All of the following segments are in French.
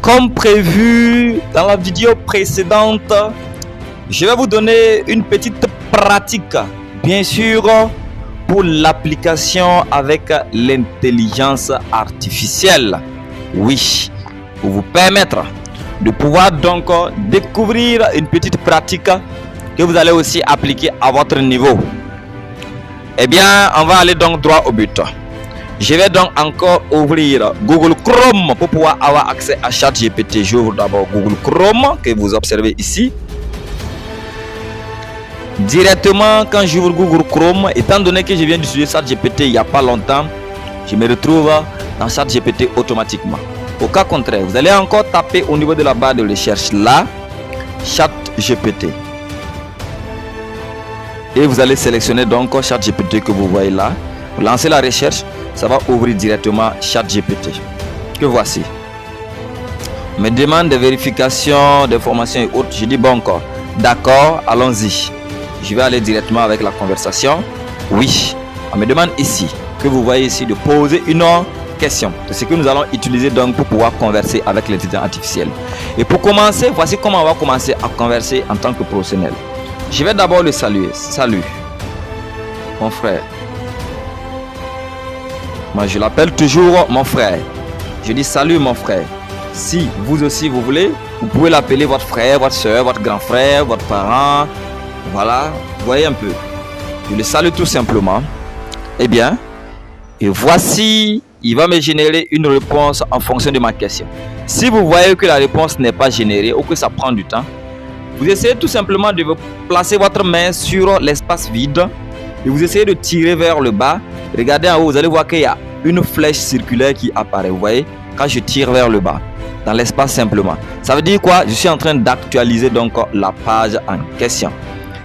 Comme prévu dans la vidéo précédente, je vais vous donner une petite pratique, bien sûr, pour l'application avec l'intelligence artificielle. Oui, pour vous permettre de pouvoir donc découvrir une petite pratique que vous allez aussi appliquer à votre niveau. Eh bien, on va aller donc droit au but. Je vais donc encore ouvrir Google Chrome pour pouvoir avoir accès à ChatGPT. J'ouvre d'abord Google Chrome que vous observez ici. Directement, quand j'ouvre Google Chrome, étant donné que je viens d'utiliser ChatGPT il n'y a pas longtemps, je me retrouve dans ChatGPT automatiquement. Au cas contraire, vous allez encore taper au niveau de la barre de recherche là, ChatGPT. Et vous allez sélectionner donc ChatGPT que vous voyez là. Vous lancez la recherche, ça va ouvrir directement ChatGPT. Que voici. On me demande des vérifications, d'informations et autres. Je dis bon encore. D'accord, allons-y. Je vais aller directement avec la conversation. Oui. On me demande ici, que vous voyez ici, de poser une question. C'est ce que nous allons utiliser donc pour pouvoir converser avec l'intelligence artificielle. Et pour commencer, voici comment on va commencer à converser en tant que professionnel. Je vais d'abord le saluer. Salut, mon frère. Moi, je l'appelle toujours mon frère. Je dis salut, mon frère. Si vous aussi vous voulez, vous pouvez l'appeler votre frère, votre soeur, votre grand frère, votre parent. Voilà, vous voyez un peu. Je le salue tout simplement. Eh bien, et voici, il va me générer une réponse en fonction de ma question. Si vous voyez que la réponse n'est pas générée ou que ça prend du temps, vous essayez tout simplement de placer votre main sur l'espace vide et vous essayez de tirer vers le bas. Regardez en haut, vous allez voir qu'il y a une flèche circulaire qui apparaît. Vous voyez, quand je tire vers le bas, dans l'espace simplement. Ça veut dire quoi? Je suis en train d'actualiser donc la page en question.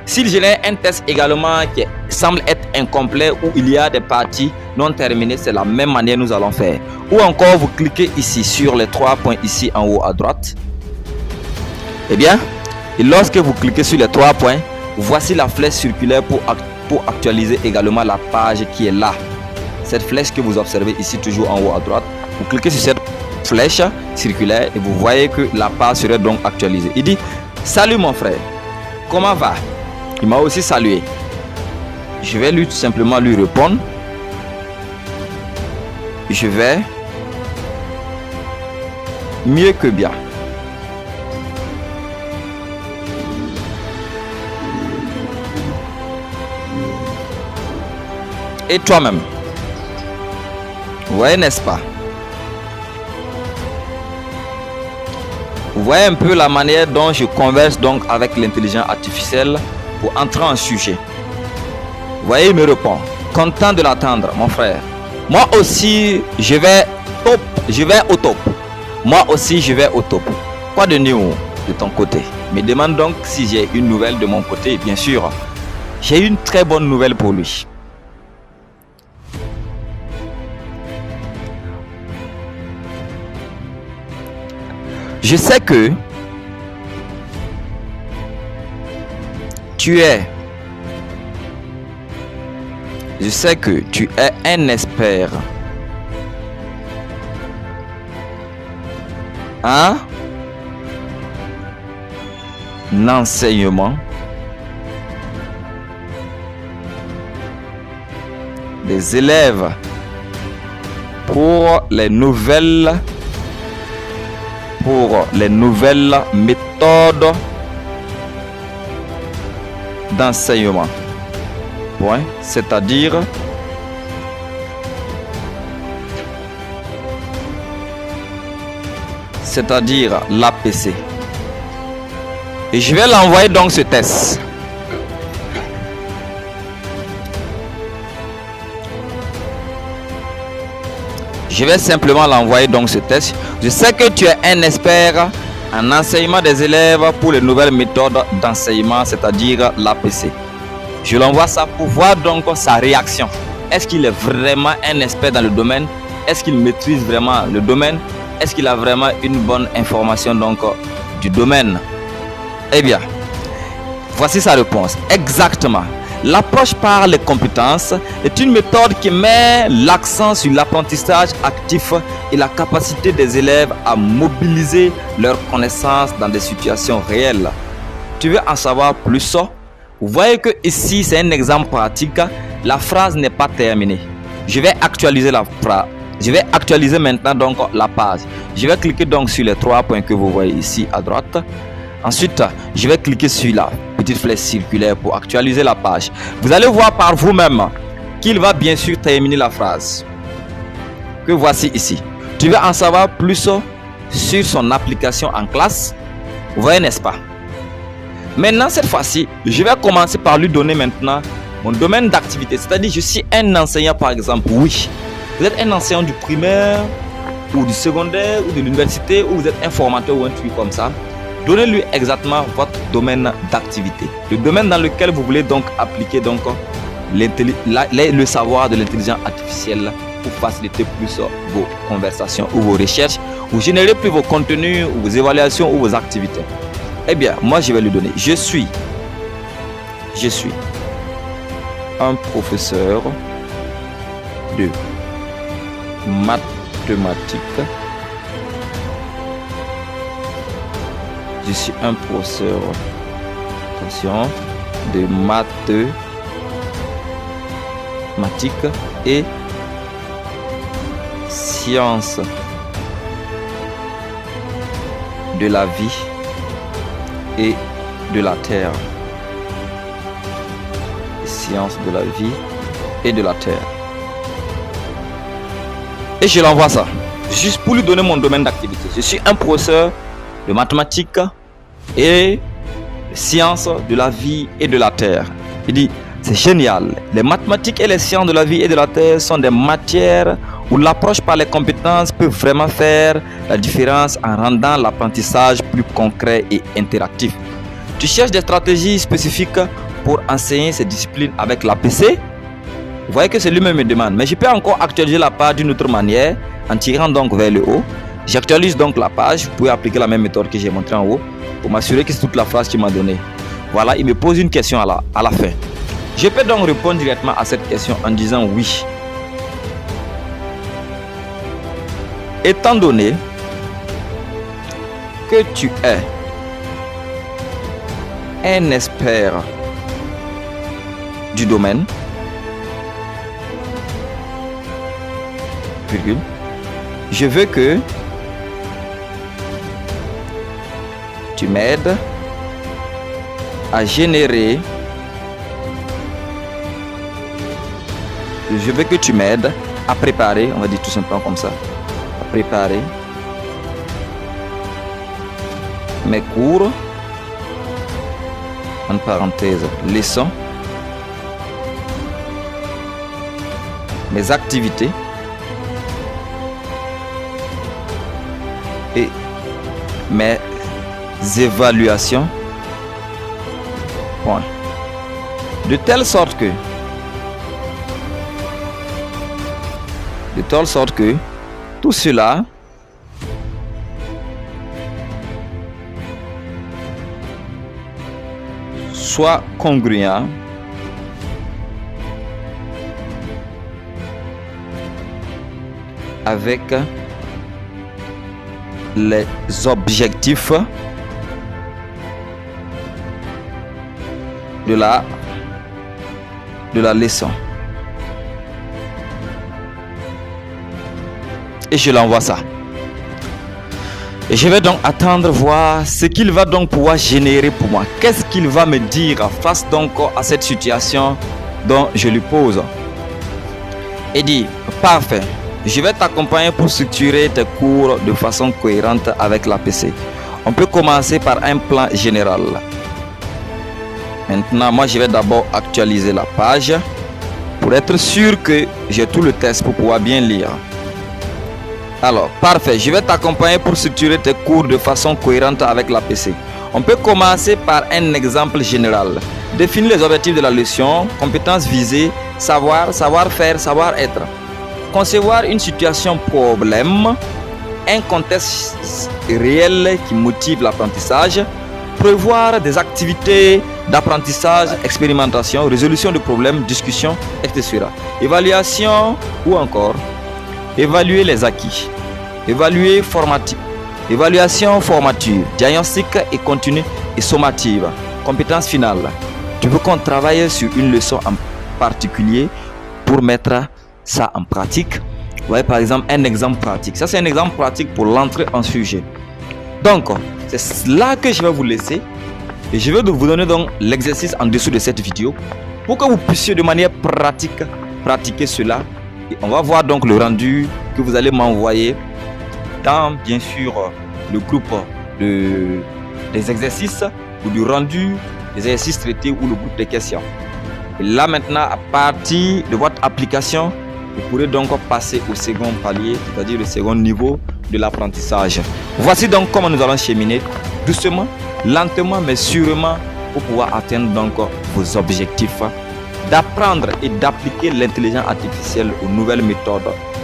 S'il génère un test également qui semble être incomplet ou il y a des parties non terminées, c'est la même manière que nous allons faire. Ou encore, vous cliquez ici sur les 3 points ici en haut à droite. Eh bien, et lorsque vous cliquez sur les 3 points, voici la flèche circulaire pour actualiser également la page qui est là. Cette flèche que vous observez ici toujours en haut à droite, vous cliquez sur cette flèche circulaire et vous voyez que la page serait donc actualisée. Il dit salut mon frère, comment va? Il m'a aussi salué. Je vais lui tout simplement lui répondre. Je vais mieux que bien. Et toi-même, vous voyez, n'est-ce pas? Vous voyez un peu la manière dont je converse donc avec l'intelligence artificielle pour entrer en sujet. Vous voyez, il me répond. Content de l'attendre, mon frère. Moi aussi, je vais au top. Moi aussi, je vais au top. Quoi de nouveau de ton côté? Il me demande donc si j'ai une nouvelle de mon côté. Bien sûr, j'ai une très bonne nouvelle pour lui. Je sais que tu es un expert en enseignement des élèves pour les nouvelles méthodes d'enseignement. Point, c'est-à-dire l'APC. Et je vais l'envoyer donc ce test. Je vais simplement l'envoyer donc ce test. Je sais que tu es un expert en enseignement des élèves pour les nouvelles méthodes d'enseignement, c'est-à-dire l'APC. Je l'envoie ça pour voir donc sa réaction. Est-ce qu'il est vraiment un expert dans le domaine? Est-ce qu'il maîtrise vraiment le domaine? Est-ce qu'il a vraiment une bonne information donc du domaine? Eh bien, voici sa réponse. Exactement. L'approche par les compétences est une méthode qui met l'accent sur l'apprentissage actif et la capacité des élèves à mobiliser leurs connaissances dans des situations réelles. Tu veux en savoir plus? Vous voyez que ici c'est un exemple pratique. La phrase n'est pas terminée. Je vais actualiser la phrase. Je vais actualiser maintenant donc la page. Je vais cliquer donc sur les 3 points que vous voyez ici à droite. Ensuite, je vais cliquer sur la petite flèche circulaire pour actualiser la page. Vous allez voir par vous-même qu'il va bien sûr terminer la phrase que voici ici. Tu veux en savoir plus sur son application en classe? Vous voyez, n'est-ce pas? Maintenant, cette fois-ci, je vais commencer par lui donner maintenant mon domaine d'activité. C'est-à-dire, je suis un enseignant par exemple. Oui, vous êtes un enseignant du primaire ou du secondaire ou de l'université ou vous êtes un formateur ou un truc comme ça. Donnez-lui exactement votre domaine d'activité. Le domaine dans lequel vous voulez donc appliquer donc le savoir de l'intelligence artificielle pour faciliter plus vos conversations ou vos recherches ou générer plus vos contenus ou vos évaluations ou vos activités. Eh bien, moi je vais lui donner. Je suis un professeur de mathématiques. Je suis un professeur, attention, de mathématiques et sciences de la vie et de la terre. Sciences de la vie et de la terre. Et je l'envoie ça, juste pour lui donner mon domaine d'activité. Je suis un professeur de mathématiques et sciences de la vie et de la terre. Il dit, c'est génial. Les mathématiques et les sciences de la vie et de la terre sont des matières où l'approche par les compétences peut vraiment faire la différence en rendant l'apprentissage plus concret et interactif. Tu cherches des stratégies spécifiques pour enseigner ces disciplines avec l'APC? Vous voyez que c'est lui-même me demande, mais je peux encore actualiser la page d'une autre manière en tirant donc vers le haut. J'actualise donc la page. Vous pouvez appliquer la même méthode que j'ai montré en haut pour m'assurer que c'est toute la phrase qu'il m'a donnée. Voilà, il me pose une question à la fin. Je peux donc répondre directement à cette question en disant oui. Étant donné que tu es un expert du domaine, je veux que tu m'aides à générer. Je veux que tu m'aides à préparer, on va dire tout simplement comme ça, à préparer mes cours, en parenthèse, leçons, mes activités et mes évaluations. Point. De telle sorte que tout cela soit congruent avec les objectifs de la leçon. Et je l'envoie ça. Et je vais donc attendre voir ce qu'il va donc pouvoir générer pour moi. Qu'est-ce qu'il va me dire face donc à cette situation dont je lui pose. Et dit, parfait, je vais t'accompagner pour structurer tes cours de façon cohérente avec l'APC. On peut commencer par un plan général. Maintenant, moi je vais d'abord actualiser la page pour être sûr que j'ai tout le texte pour pouvoir bien lire. Alors, parfait, je vais t'accompagner pour structurer tes cours de façon cohérente avec l'APC. On peut commencer par un exemple général. Définir les objectifs de la leçon, compétences visées, savoir, savoir-faire, savoir-être. Concevoir une situation problème, un contexte réel qui motive l'apprentissage. Prévoir des activités d'apprentissage, expérimentation, résolution de problèmes, discussion, etc. Évaluation ou encore évaluer les acquis, évaluation formative, diagnostic et continu et sommative, compétence finale. Tu veux qu'on travaille sur une leçon en particulier pour mettre ça en pratique. Vous voyez par exemple un exemple pratique. Ça c'est un exemple pratique pour l'entrée en sujet. Donc c'est là que je vais vous laisser et je vais vous donner donc l'exercice en dessous de cette vidéo pour que vous puissiez de manière pratique pratiquer cela. Et on va voir donc le rendu que vous allez m'envoyer dans bien sûr le groupe des exercices ou du rendu des exercices traités ou le groupe des questions. Et là maintenant, à partir de votre application, vous pourrez donc passer au second palier, c'est-à-dire le second niveau de l'apprentissage. Voici donc comment nous allons cheminer doucement, lentement mais sûrement pour pouvoir atteindre donc vos objectifs d'apprendre et d'appliquer l'intelligence artificielle aux nouvelles méthodes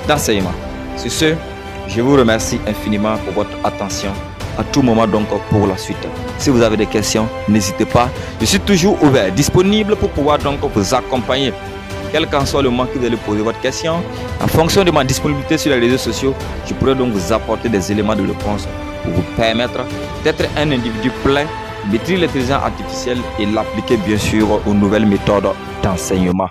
d'enseignement. Sur ce, je vous remercie infiniment pour votre attention. À tout moment donc pour la suite. Si vous avez des questions, n'hésitez pas. Je suis toujours ouvert, disponible pour pouvoir donc vous accompagner. Quel qu'en soit le moment que vous allez poser votre question, en fonction de ma disponibilité sur les réseaux sociaux, je pourrai donc vous apporter des éléments de réponse pour vous permettre d'être un individu plein, maîtriser l'intelligence artificielle et l'appliquer bien sûr aux nouvelles méthodes d'enseignement.